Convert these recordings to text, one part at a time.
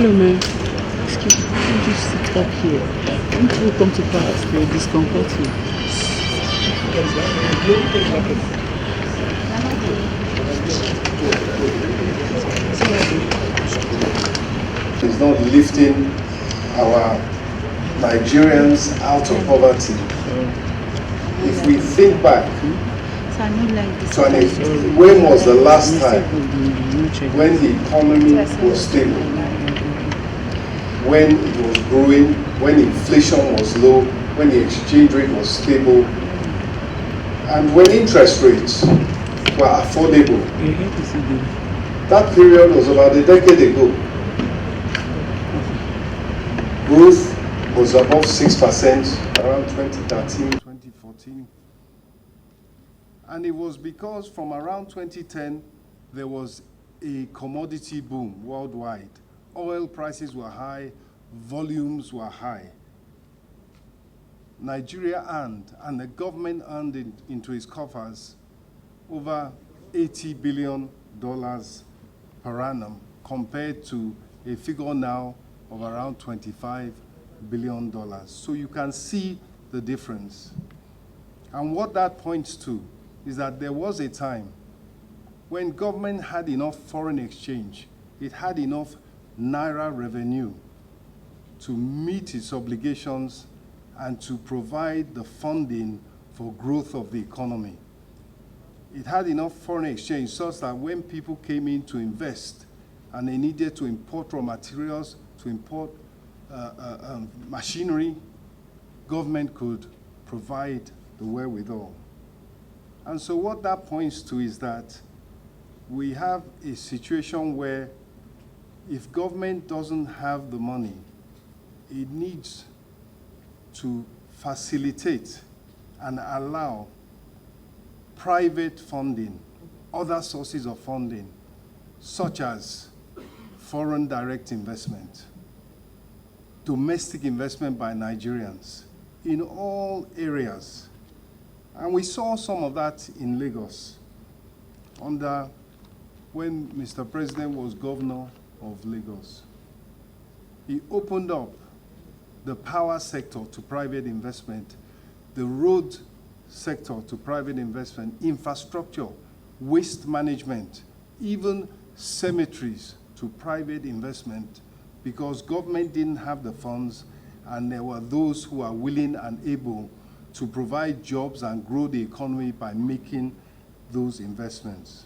Hello, ma'am. Excuse me, can you just sit up here? When people come to class, they discomfort you. It's not lifting our Nigerians out of poverty. If we think back to when was the last time when the economy was stable, when it was growing, when inflation was low, when the exchange rate was stable, and when interest rates were affordable? That period was about a decade ago. Growth was above 6% around 2013, 2014. And it was because from around 2010, there was a commodity boom worldwide. Oil prices were high, volumes were high. Nigeria earned, and the government earned into its coffers, over $80 billion per annum, compared to a figure now of around $25 billion. So you can see the difference. And what that points to is that there was a time when government had enough foreign exchange, it had enough naira revenue to meet its obligations and to provide the funding for growth of the economy. It had enough foreign exchange such that when people came in to invest and they needed to import raw materials, to import machinery, government could provide the wherewithal. And so what that points to is that we have a situation where if government doesn't have the money, it needs to facilitate and allow private funding, other sources of funding, such as foreign direct investment, domestic investment by Nigerians in all areas. And we saw some of that in Lagos when Mr. President was governor of Lagos. He opened up the power sector to private investment, the road sector to private investment, infrastructure, waste management, even cemeteries to private investment, because government didn't have the funds and there were those who are willing and able to provide jobs and grow the economy by making those investments.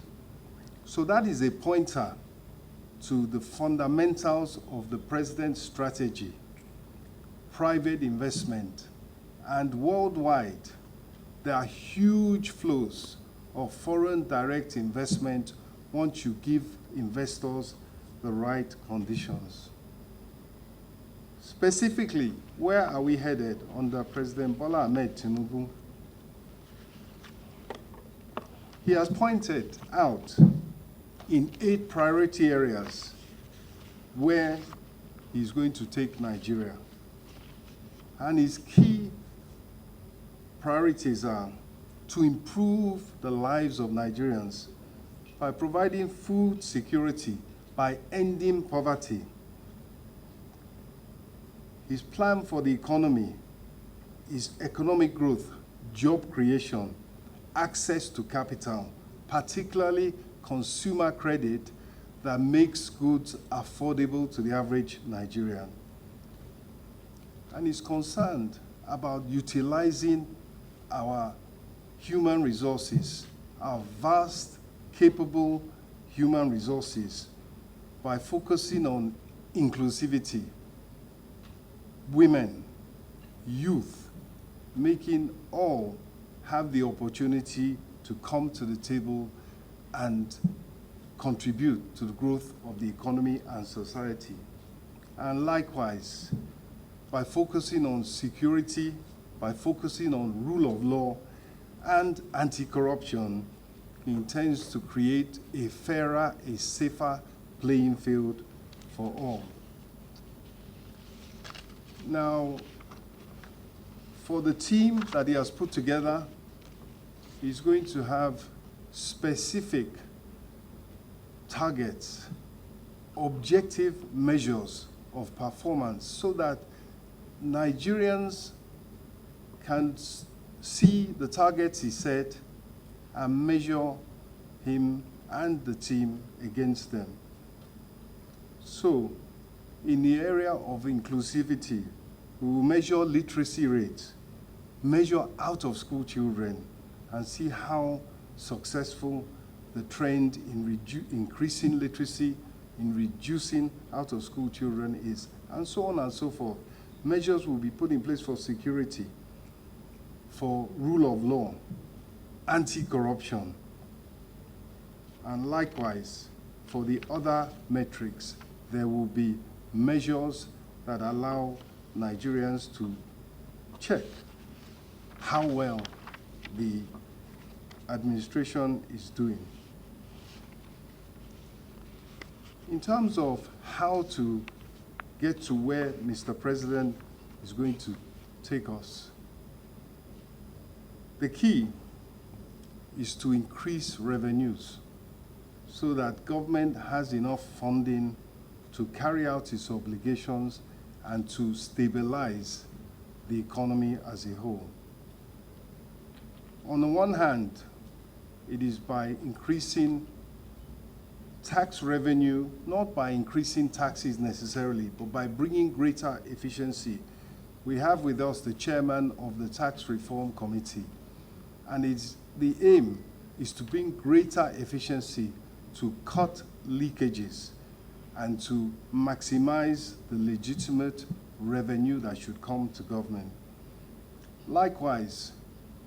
So that is a pointer to the fundamentals of the president's strategy: private investment. And worldwide, there are huge flows of foreign direct investment once you give investors the right conditions. Specifically, where are we headed under President Bola Ahmed Tinubu? He has pointed out in 8 priority areas where he's going to take Nigeria. And his key priorities are to improve the lives of Nigerians by providing food security, by ending poverty. His plan for the economy is economic growth, job creation, access to capital, particularly consumer credit that makes goods affordable to the average Nigerian. And is concerned about utilizing our human resources, our vast, capable human resources, by focusing on inclusivity, women, youth, making all have the opportunity to come to the table and contribute to the growth of the economy and society. And likewise, by focusing on security, by focusing on rule of law and anti-corruption, he intends to create a fairer, a safer playing field for all. Now, for the team that he has put together, he's going to have specific targets objective measures of performance so that Nigerians can see the targets he set and measure him and the team against them. So, in the area of inclusivity, we will measure literacy rates, measure out-of-school children, and see how successful the trend in increasing literacy, in reducing out-of-school children is, and so on and so forth. Measures will be put in place for security, for rule of law, anti-corruption, and likewise, for the other metrics, there will be measures that allow Nigerians to check how well the administration is doing. In terms of how to get to where Mr. President is going to take us, the key is to increase revenues so that government has enough funding to carry out its obligations and to stabilize the economy as a whole. On the one hand, it is by increasing tax revenue, not by increasing taxes necessarily, but by bringing greater efficiency. We have with us the chairman of the Tax Reform Committee, and the aim is to bring greater efficiency to cut leakages and to maximize the legitimate revenue that should come to government. Likewise,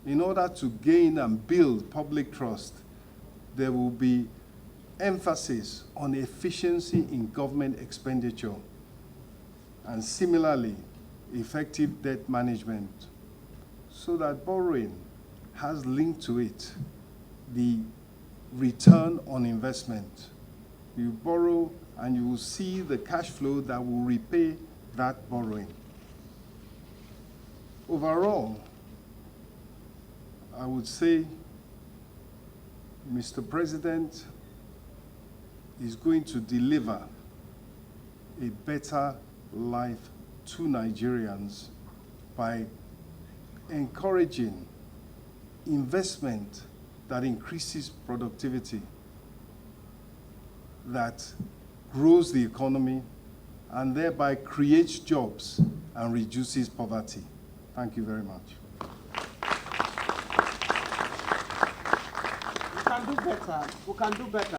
in order to gain and build public trust, there will be emphasis on efficiency in government expenditure, and similarly, effective debt management, so that borrowing has linked to it the return on investment. You borrow and you will see the cash flow that will repay that borrowing. Overall, I would say Mr. President is going to deliver a better life to Nigerians by encouraging investment that increases productivity, that grows the economy, and thereby creates jobs and reduces poverty. Thank you very much. We can do better. We can do better.